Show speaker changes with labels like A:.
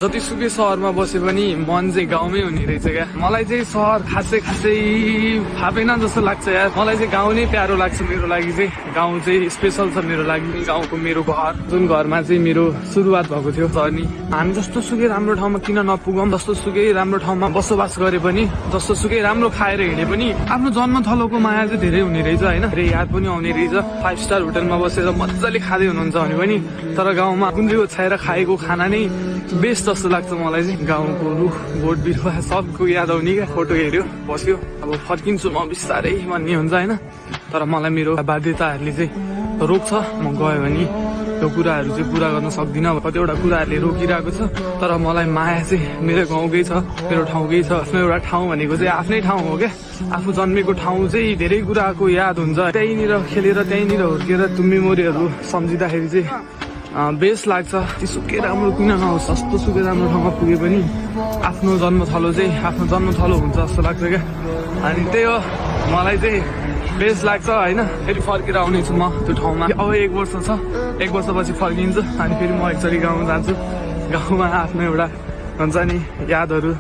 A: जतिसुकै सहरमा बसे पनि मन चाहिँ गाउँमै हुने रहेछ क्या। मलाई चाहिँ सहर खासै फापेन जस्तो लाग्छ यार। मलाई चाहिँ गाउँ नै प्यारो लाग्छ। मेरो लागि चाहिँ गाउँ चाहिँ स्पेसल छ मेरो लागि। गाउँको मेरो घर, जुन घरमा चाहिँ मेरो सुरुवात भएको थियो जर्नी। हामी जस्तो सुकै राम्रो ठाउँमा किन नपुगौँ, जस्तो सुकै राम्रो ठाउँमा बसोबास गरे पनि, जस्तो सुकै राम्रो खाएर हिँडे पनि आफ्नो जन्मथलोको माया चाहिँ धेरै हुने रहेछ होइन। धेरै याद पनि आउने रहेछ। 5 स्टार होटलमा बसेर मजाले खाँदै हुनुहुन्छ भने पनि, तर गाउँमा गुन्द्री ओछ्याएर खाएको खाना नै बेस्ट जस्तो लाग्छ मलाई चाहिँ। गाउँको रुख बोट बिरुवा सबको याद आउने क्या। फोटो हेऱ्यो बस्यो, अब फर्किन्छु म बिस्तारै भन्ने हुन्छ होइन। तर मलाई मेरो बाध्यताहरूले चाहिँ रोक्छ। म गयो भने त्यो कुराहरू चाहिँ पुरा गर्न सक्दिनँ। कतिवटा कुराहरूले रोकिरहेको छ। तर मलाई माया चाहिँ मेरो गाउँकै छ, मेरो ठाउँकै छ। आफ्नो एउटा ठाउँ भनेको चाहिँ आफ्नै ठाउँ हो क्या। आफू जन्मेको ठाउँ चाहिँ धेरै कुराको याद हुन्छ। त्यहीँनिर खेलेर त्यहीँनिर हुर्केर त्यो मेमोरीहरू सम्झिँदाखेरि चाहिँ बेस्ट लाग्छ। सुकै राम्रो किन नहोस्, जस्तो सुकै राम्रो ठाउँमा पुगे पनि आफ्नो जन्मथलो चाहिँ आफ्नो जन्मथलो हुन्छ जस्तो लाग्छ क्या। अनि त्यही हो मलाई चाहिँ बेस्ट लाग्छ होइन। फेरि फर्केर आउनेछु म त्यो ठाउँमा। अब 1 वर्ष छ, 1 वर्षपछि फर्किन्छु। अनि फेरि म एकचोटि गाउँ जान्छु। गाउँमा आफ्नो एउटा हुन्छ नि यादहरू।